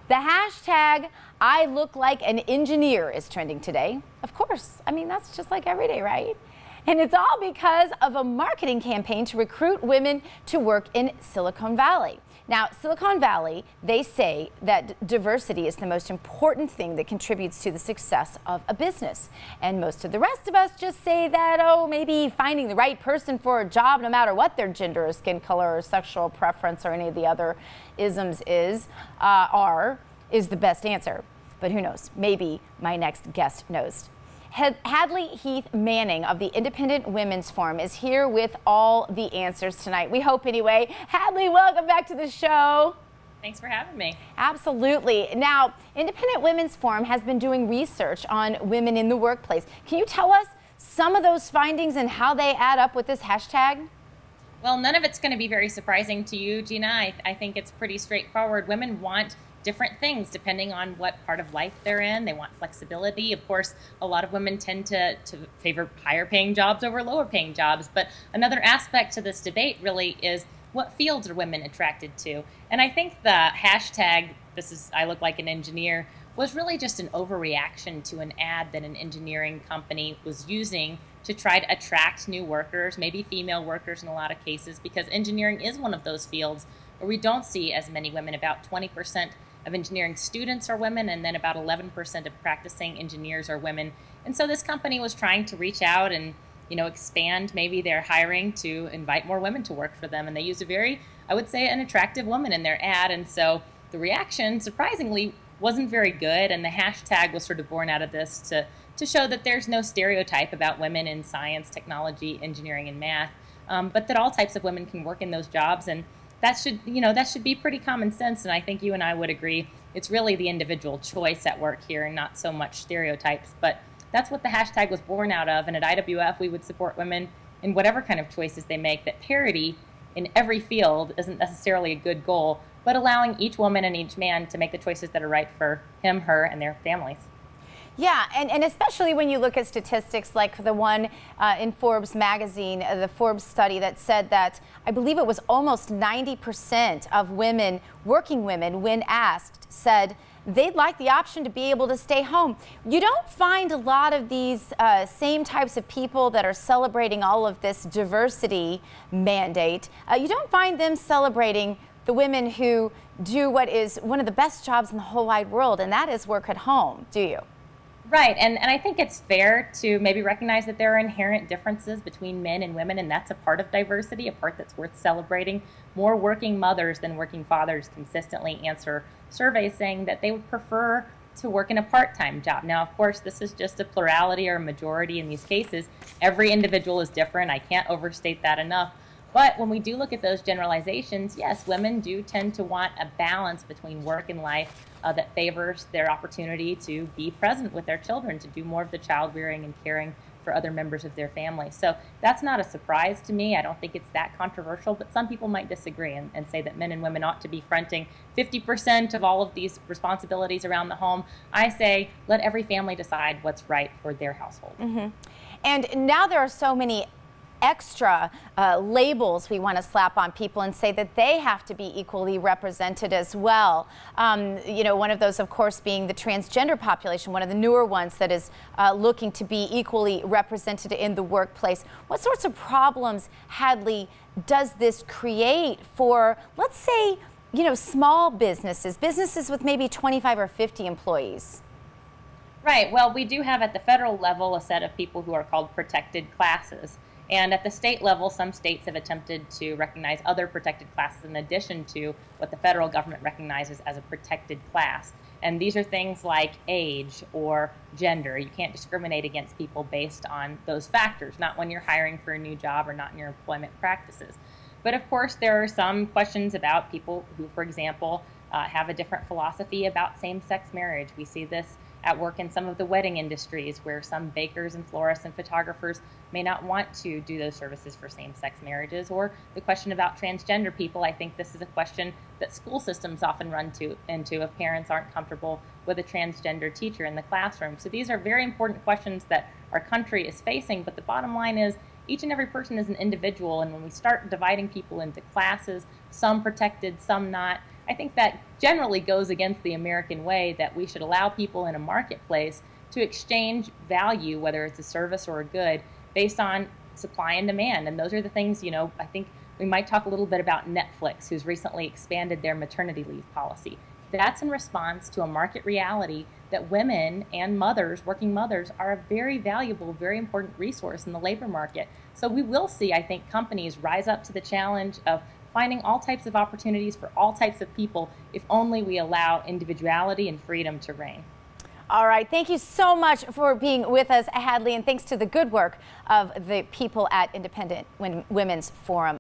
The hashtag I look like an engineer is trending today. Of course, I mean, that's just like every day, right? And it's all because of a marketing campaign to recruit women to work in Silicon Valley. Now, Silicon Valley, they say that diversity is the most important thing that contributes to the success of a business. And most of the rest of us just say that, oh, maybe finding the right person for a job, no matter what their gender or skin color or sexual preference or any of the other isms is the best answer. But who knows? Maybe my next guest knows. Hadley Heath Manning of the Independent Women's Forum is here with all the answers tonight. We hope anyway. Hadley, welcome back to the show. Thanks for having me. Absolutely. Now, Independent Women's Forum has been doing research on women in the workplace. Can you tell us some of those findings and how they add up with this hashtag? Well, none of it's going to be very surprising to you, Gina. I think it's pretty straightforward. Women want different things depending on what part of life they're in. They want flexibility. Of course, a lot of women tend to favor higher paying jobs over lower paying jobs. But another aspect to this debate really is what fields are women attracted to? And I think the hashtag, I look like an engineer, was really just an overreaction to an ad that an engineering company was using to try to attract new workers, maybe female workers in a lot of cases, because engineering is one of those fields where we don't see as many women. About 20% of engineering students are women, and then about 11% of practicing engineers are women. And so this company was trying to reach out and, expand maybe their hiring to invite more women to work for them. And they used a very, I would say, an attractive woman in their ad. And so the reaction, surprisingly, wasn't very good. And the hashtag was sort of born out of this to show that there's no stereotype about women in science, technology, engineering, and math, but that all types of women can work in those jobs. And that should be pretty common sense, and I think you and I would agree it's really the individual choice at work here and not so much stereotypes. But that's what the hashtag was born out of, and at IWF we would support women in whatever kind of choices they make. That parity in every field isn't necessarily a good goal, but allowing each woman and each man to make the choices that are right for him, her, and their families. Yeah, and especially when you look at statistics like the one in Forbes magazine, the Forbes study that said that I believe it was almost 90% of women, working women, when asked, said they'd like the option to be able to stay home. You don't find a lot of these same types of people that are celebrating all of this diversity mandate. You don't find them celebrating the women who do what is one of the best jobs in the whole wide world, and that is work at home, do you? Right, and I think it's fair to maybe recognize that there are inherent differences between men and women, and that's a part of diversity, a part that's worth celebrating. More working mothers than working fathers consistently answer surveys saying that they would prefer to work in a part-time job. Now, of course, this is just a plurality or a majority in these cases. Every individual is different. I can't overstate that enough. But when we do look at those generalizations, yes, women do tend to want a balance between work and life that favors their opportunity to be present with their children, to do more of the child rearing and caring for other members of their family. So that's not a surprise to me. I don't think it's that controversial, but some people might disagree and say that men and women ought to be fronting 50% of all of these responsibilities around the home. I say let every family decide what's right for their household. Mm-hmm. And now there are so many extra labels we want to slap on people and say that they have to be equally represented as well. One of those, of course, being the transgender population, one of the newer ones that is looking to be equally represented in the workplace. What sorts of problems, Hadley, does this create for, let's say, small businesses with maybe 25 or 50 employees? Right. Well, we do have at the federal level a set of people who are called protected classes. And at the state level, some states have attempted to recognize other protected classes in addition to what the federal government recognizes as a protected class. And these are things like age or gender. You can't discriminate against people based on those factors, not when you're hiring for a new job or not in your employment practices. But of course, there are some questions about people who, for example, have a different philosophy about same-sex marriage. We see this at work in some of the wedding industries where some bakers and florists and photographers may not want to do those services for same-sex marriages. Or the question about transgender people, I think this is a question that school systems often run into if parents aren't comfortable with a transgender teacher in the classroom. So these are very important questions that our country is facing, but the bottom line is each and every person is an individual, and when we start dividing people into classes, some protected, some not, I think that generally goes against the American way, that we should allow people in a marketplace to exchange value, whether it's a service or a good, based on supply and demand. And those are the things, you know, I think we might talk a little bit about Netflix, who's recently expanded their maternity leave policy. That's in response to a market reality that women and mothers, working mothers, are a very valuable, very important resource in the labor market. So we will see, I think, companies rise up to the challenge of finding all types of opportunities for all types of people, if only we allow individuality and freedom to reign. All right. Thank you so much for being with us, Hadley, and thanks to the good work of the people at Independent Women's Forum.